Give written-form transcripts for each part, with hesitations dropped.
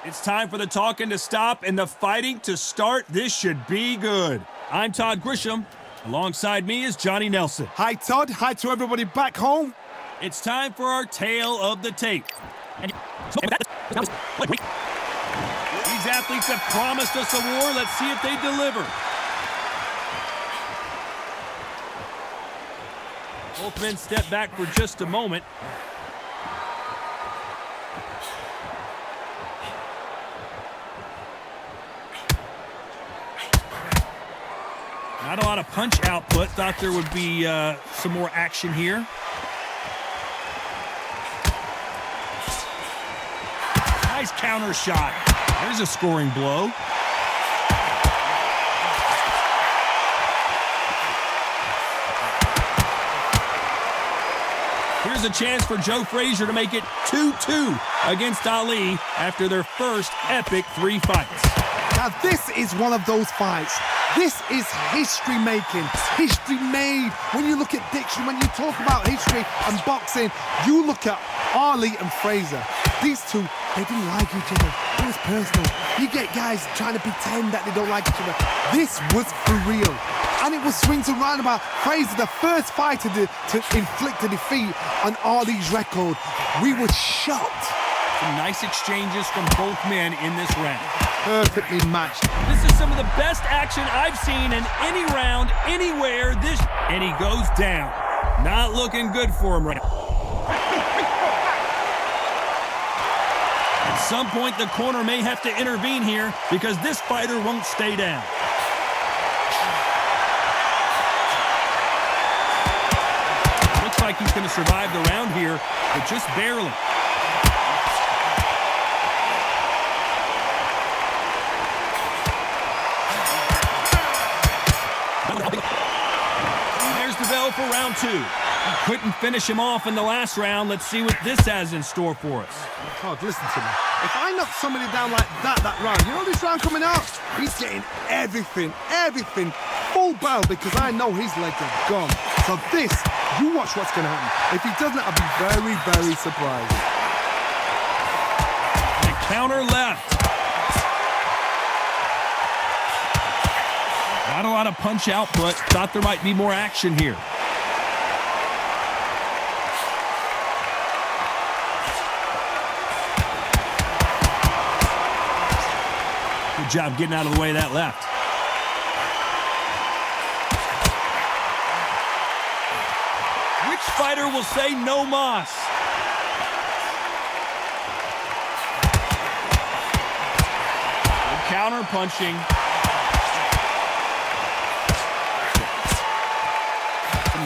It's time for the talking to stop and the fighting to start. This should be good. I'm Todd Grisham. Alongside me is Johnny Nelson. Hi, Todd. Hi to everybody back home. It's time for our tale of the tape. These athletes have promised us a war. Let's see if they deliver. Both men step back for just a moment. Not a lot of punch output. Thought there would be some more action here. Nice counter shot. There's a scoring blow. Here's a chance for Joe Frazier to make it 2-2 against Ali after their first epic 3 fights. Now, this is one of those fights. This is history making, history made. When you look at dictionary, when you talk about history and boxing, you look at Ali and Frazier. These two, they didn't like each other. It was personal. You get guys trying to pretend that they don't like each other. This was for real. And it was swings and roundabout. Frazier, the first fighter to inflict a defeat on Ali's record. We were shocked. Some nice exchanges from both men in this round. Perfectly matched. This is some of the best action I've seen in any round, anywhere. And he goes down. Not looking good for him right now. At some point, the corner may have to intervene here because this fighter won't stay down. Looks like he's going to survive the round here, but just barely. There's the bell for round 2. He couldn't finish him off in the last round. Let's see what this has in store for us. Todd, listen to me. If I knock somebody down like that round, you know this round coming out? He's getting everything, full barrel because I know his legs are gone. So this, you watch what's going to happen. If he doesn't, I'll be very, very surprised. The counter left. Not a lot of punch output. Thought there might be more action here. Good job getting out of the way of that left. Which fighter will say no mas? Good counter punching.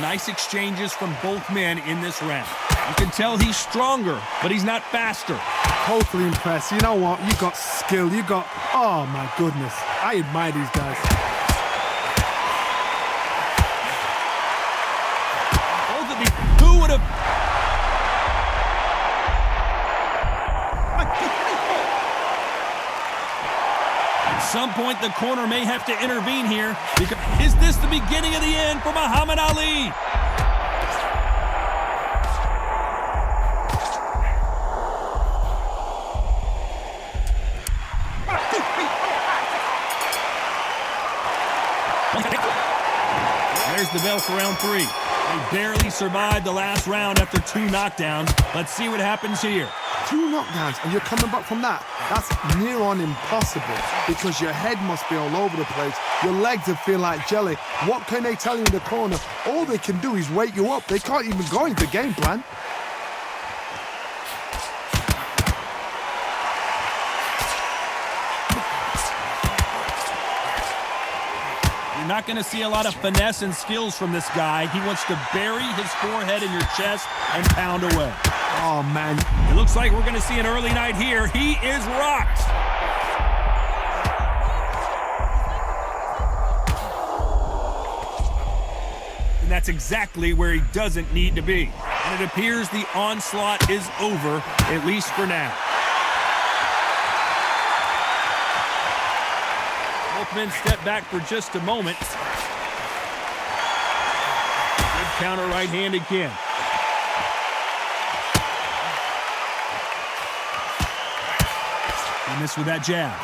Nice exchanges from both men in this round. You can tell he's stronger, but he's not faster. Totally impressed. You know what? You got skill. You got... Oh, my goodness. I admire these guys. Both of these... Who would have... At some point, the corner may have to intervene here. Because is this the beginning of the end for Muhammad Ali? There's the bell for round 3. They barely survived the last round after 2 knockdowns. Let's see what happens here. 2 knockdowns and you're coming back from that. That's near on impossible because your head must be all over the place. Your legs will feel like jelly. What can they tell you in the corner? All they can do is wake you up. They can't even go into game plan. You're not going to see a lot of finesse and skills from this guy. He wants to bury his forehead in your chest and pound away. Oh, man. It looks like we're going to see an early night here. He is rocked. And that's exactly where he doesn't need to be. And it appears the onslaught is over, at least for now. Both men step back for just a moment. Good counter right hand again. And this with that jab.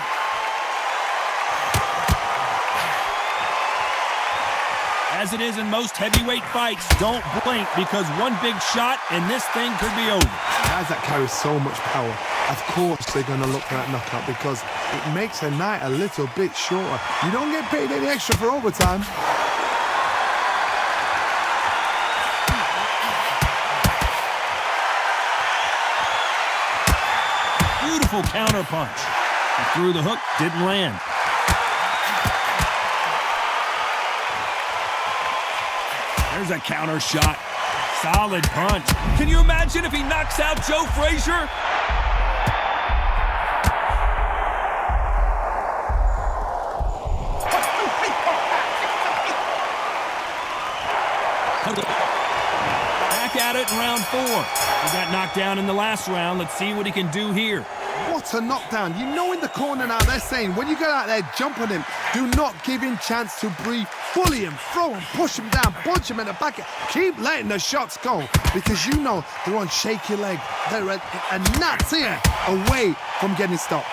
As it is in most heavyweight fights, don't blink because one big shot and this thing could be over. Guys that carry so much power, of course they're going to look for that knockout because it makes a night a little bit shorter. You don't get paid any extra for overtime. Beautiful counter punch. He threw the hook, didn't land. There's a counter shot. Solid punch. Can you imagine if he knocks out Joe Frazier? Back at it in round 4. He got knocked down in the last round. Let's see what he can do here. What a knockdown. You know in the corner now they're saying when you get out there, jump on him. Do not give him chance to breathe. Bully him, throw him, push him down, punch him in the back. Keep letting the shots go because you know they're on shaky leg. They're a gnat's ear away from getting stopped.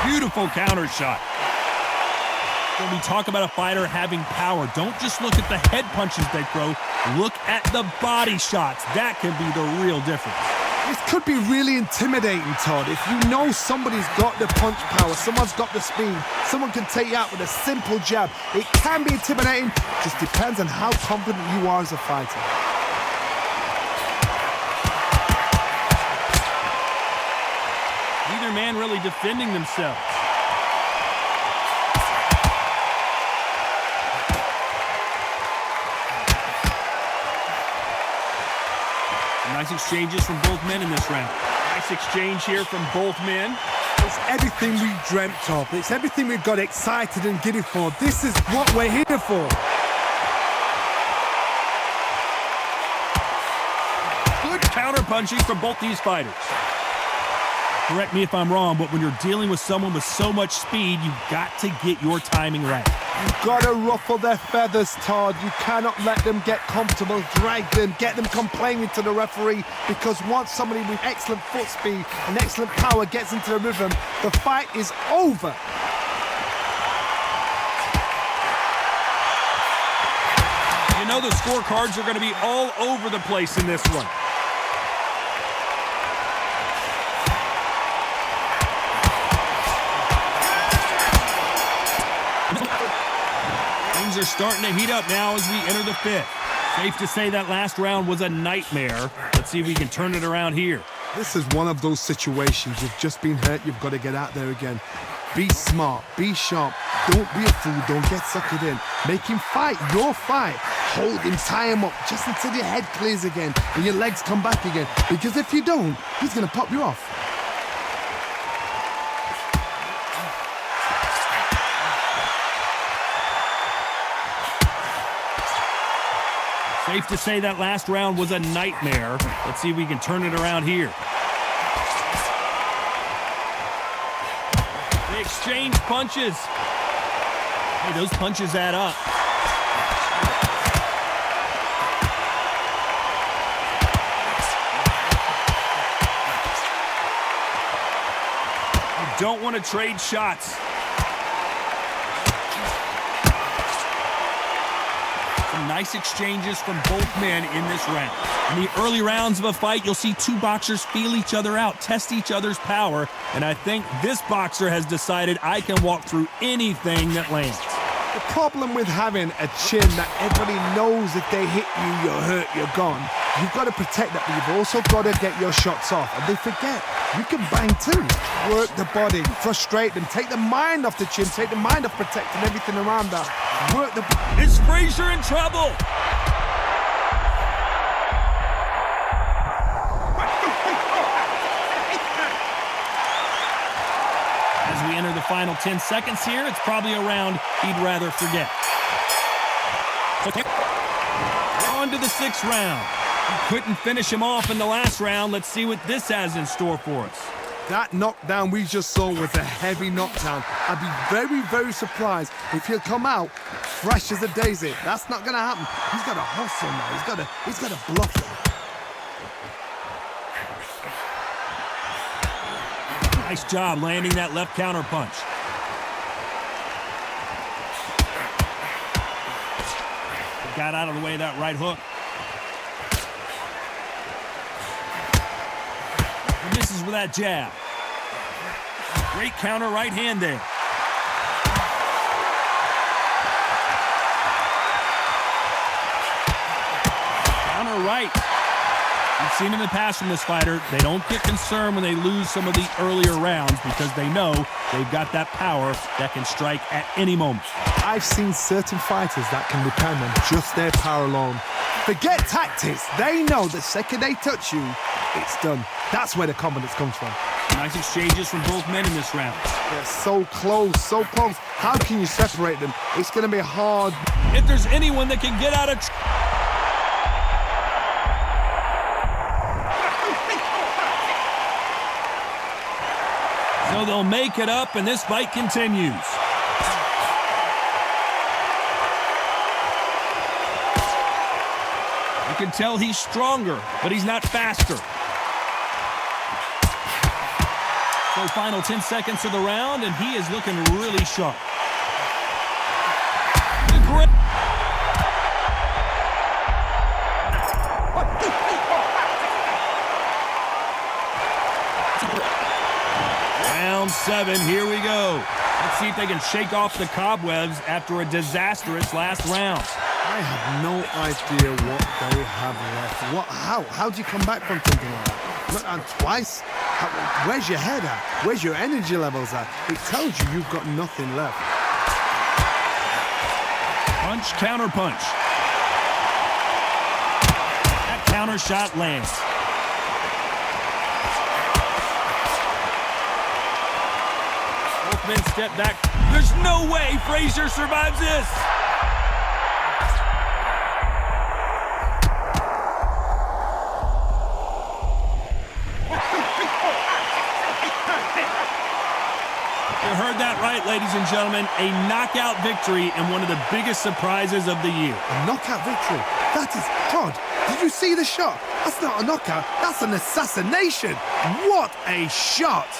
Beautiful counter shot. When we talk about a fighter having power, don't just look at the head punches they throw. Look at the body shots. That can be the real difference. This could be really intimidating, Todd. If you know somebody's got the punch power, someone's got the speed, someone can take you out with a simple jab. It can be intimidating. Just depends on how confident you are as a fighter. Neither man really defending themselves. Nice exchanges from both men in this round. Nice exchange here from both men. It's everything we dreamt of. It's everything we got excited and giddy for. This is what we're here for. Good counter-punching from both these fighters. Correct me if I'm wrong, but when you're dealing with someone with so much speed, you've got to get your timing right. You've got to ruffle their feathers, Todd. You cannot let them get comfortable, drag them, get them complaining to the referee, because once somebody with excellent foot speed and excellent power gets into the rhythm, the fight is over. You know the scorecards are going to be all over the place in this one. Things are starting to heat up now as we enter the 5th. Safe to say that last round was a nightmare. Let's see if we can turn it around here. This is one of those situations. You've just been hurt. You've got to get out there again. Be smart. Be sharp. Don't be a fool. Don't get suckered in. Make him fight your fight. Hold him, tie him up just until your head clears again and your legs come back again. Because if you don't, he's going to pop you off. Safe to say that last round was a nightmare. Let's see if we can turn it around here. They exchange punches. Hey, those punches add up. You don't want to trade shots. Nice exchanges from both men in this round. In the early rounds of a fight, you'll see two boxers feel each other out, test each other's power, and I think this boxer has decided I can walk through anything that lands. The problem with having a chin that everybody knows if they hit you, you're hurt, you're gone. You've got to protect that, but you've also got to get your shots off. And they forget, you can bang too. Work the body, frustrate them, take the mind off the chin, take the mind off protecting everything around that. Work the... Is Frazier in trouble? As we enter the final 10 seconds here, it's probably a round he'd rather forget. On to the 6th round. He couldn't finish him off in the last round. Let's see what this has in store for us. That knockdown we just saw was a heavy knockdown. I'd be very, very surprised if he'll come out fresh as a daisy. That's not going to happen. He's got to hustle now. He's got to block it. Nice job landing that left counter punch. Got out of the way of that right hook. And misses with that jab. Great counter right hand there. Counter right. We've seen in the past from this fighter, they don't get concerned when they lose some of the earlier rounds because they know they've got that power that can strike at any moment. I've seen certain fighters that can depend on just their power alone. Forget tactics. They know the second they touch you, it's done. That's where the confidence comes from. Nice exchanges from both men in this round. They're so close, so close. How can you separate them? It's going to be hard. If there's anyone that can get out of so they'll make it up, and this fight continues. You can tell he's stronger, but he's not faster. So final 10 seconds of the round, and he is looking really sharp. Round 7, here we go. Let's see if they can shake off the cobwebs after a disastrous last round. I have no idea what they have left. How do you come back from something like that? And twice? Where's your head at? Where's your energy levels at? It tells you you've got nothing left. Punch, counter punch. That counter shot lands. Both men step back. There's no way Frazier survives this. You heard that right, ladies and gentlemen. A knockout victory and one of the biggest surprises of the year. A knockout victory? That is, Todd, did you see the shot? That's not a knockout, that's an assassination. What a shot!